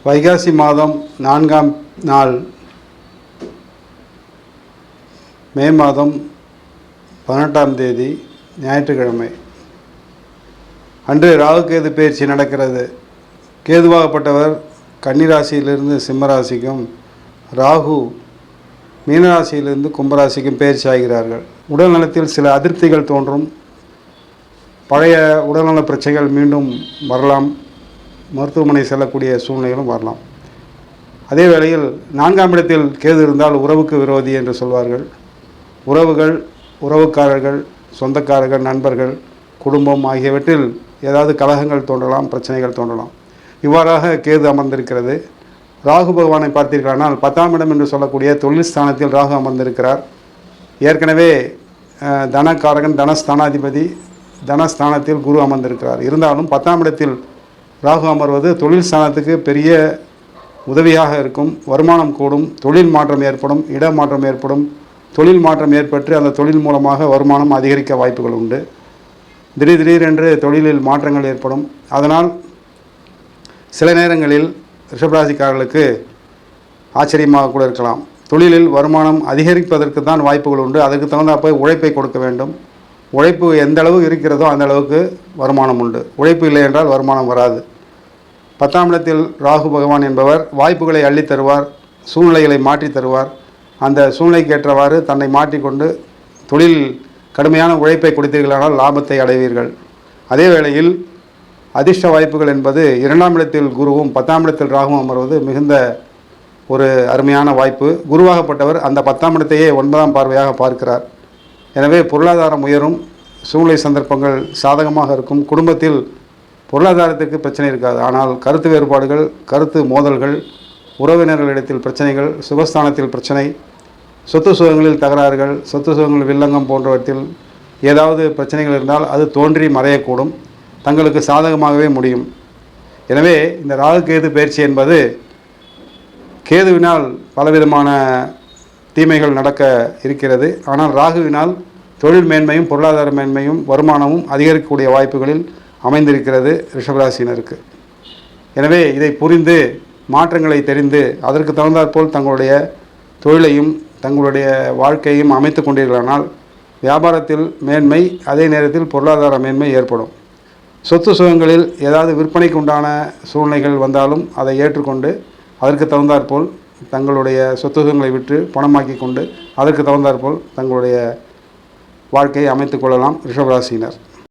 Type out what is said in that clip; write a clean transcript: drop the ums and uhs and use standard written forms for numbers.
வைகாசி மாதம் 4ஆம் நாள் மே மாதம் 18ஆம் தேதி ஞாயிற்றுக்கிழமை அன்று ராகுகேது பயிற்சி நடக்கிறது. கேதுவாகப்பட்டவர் கன்னிராசியிலிருந்து சிம்மராசிக்கும், ராகு மீனராசியிலிருந்து கும்பராசிக்கும் பயிற்சி ஆகிறார்கள். உடல் நலத்தில் சில அதிருப்திகள் தோன்றும். பழைய உடல்நல பிரச்சனைகள் மீண்டும் வரலாம். மருத்துவமனை செல்லக்கூடிய சூழ்நிலைகளும் வரலாம். அதே வேளையில் 4ஆம் இடத்தில் கேது இருந்தால் உறவுக்கு விரோதி என்று சொல்வார்கள். உறவுகள், உறவுக்காரர்கள், சொந்தக்காரர்கள், நண்பர்கள், குடும்பம் ஆகியவற்றில் ஏதாவது கலகங்கள் தோன்றலாம், பிரச்சனைகள் தோன்றலாம். இவ்வாறாக கேது அமர்ந்திருக்கிறது. ராகு பகவானை பார்த்தீர்களானால் 10ஆம் இடம் என்று சொல்லக்கூடிய தொழில் ஸ்தானத்தில் ராகு அமர்ந்திருக்கிறார். ஏற்கனவே தனக்காரகன், தனஸ்தானாதிபதி, தனஸ்தானத்தில் குரு அமர்ந்திருக்கிறார். இருந்தாலும் 10ஆம் இடத்தில் ராகு அமர்வது தொழில் ஸ்தானத்துக்கு பெரிய உதவியாக இருக்கும். வருமானம் கூடும், தொழில் மாற்றம் ஏற்படும், இடமாற்றம் ஏற்படும். தொழில் மாற்றம் ஏற்பட்டு அந்த தொழில் மூலமாக வருமானம் அதிகரிக்க வாய்ப்புகள் உண்டு. திடீரென்று தொழிலில் மாற்றங்கள் ஏற்படும். அதனால் சில நேரங்களில் ரிஷபராசிக்காரர்களுக்கு ஆச்சரியமாக கூட இருக்கலாம். தொழிலில் வருமானம் அதிகரிப்பதற்கு தான் வாய்ப்புகள் உண்டு. அதற்கு தகுந்தாற்போல் உழைப்பை கொடுக்க வேண்டும். உழைப்பு எந்த அளவு இருக்கிறதோ அந்த அளவுக்கு வருமானம் உண்டு. உழைப்பு இல்லை என்றால் வருமானம் வராது. 10ஆம் இடத்தில் ராகு பகவான் என்பவர் வாய்ப்புகளை அள்ளித் தருவார், சூழ்நிலைகளை மாற்றி தருவார். அந்த சூழ்நிலைக்கு ஏற்றவாறு தன்னை மாற்றிக்கொண்டு தொழில் கடுமையான உழைப்பை கொடுத்தீர்களானால் லாபத்தை அடைவீர்கள். அதே வேளையில் அதிர்ஷ்ட வாய்ப்புகள் என்பது 2ஆம் இடத்தில் குருவும் 10ஆம் இடத்தில் ராகுவும் அமர்வது மிகுந்த ஒரு அருமையான வாய்ப்பு. குருவாகப்பட்டவர் அந்த 10ஆம் இடத்தையே 9ஆம் பார்வையாக பார்க்கிறார். எனவே பொருளாதாரம் உயரும், சூழ்நிலை சந்தர்ப்பங்கள் சாதகமாக இருக்கும். குடும்பத்தில் பொருளாதாரத்திற்கு பிரச்சனை இருக்காது. ஆனால் கருத்து வேறுபாடுகள், கருத்து மோதல்கள், உறவினர்களிடத்தில் பிரச்சனைகள், சுகஸ்தானத்தில் பிரச்சனை, சொத்து சுகங்களில் தகராறுகள், சொத்து சுகங்கள் வில்லங்கம் போன்றவற்றில் ஏதாவது பிரச்சனைகள் இருந்தால் அது தோன்றி மறையக்கூடும். தங்களுக்கு சாதகமாகவே முடியும். எனவே இந்த ராகு கேது பயிற்சி என்பது கேதுவினால் பலவிதமான தீமைகள் நடக்க இருக்கிறது. ஆனால் ராகுவினால் தொழில் மேன்மையும், பொருளாதார மேன்மையும், வருமானமும் அதிகரிக்கக்கூடிய வாய்ப்புகளில் அமைந்திருக்கிறது ரிஷபராசினருக்கு. எனவே இதை புரிந்து மாற்றங்களை தெரிந்து அதற்கு தகுந்தாற்போல் தங்களுடைய தொழிலையும் தங்களுடைய வாழ்க்கையும் அமைத்து கொண்டீர்களானால் வியாபாரத்தில் மேன்மை, அதே நேரத்தில் பொருளாதார மேன்மை ஏற்படும். சொத்து சுகங்களில் ஏதாவது விற்பனைக்கு உண்டான சூழ்நிலைகள் வந்தாலும் அதை ஏற்றுக்கொண்டு அதற்கு தகுந்தாற்போல் தங்களுடைய சொத்து சுகங்களை விற்று பணமாக்கி கொண்டு அதற்கு தகுந்தாற்போல் தங்களுடைய வாழ்க்கையை அமைத்து கொள்ளலாம் ரிஷபராசினர்.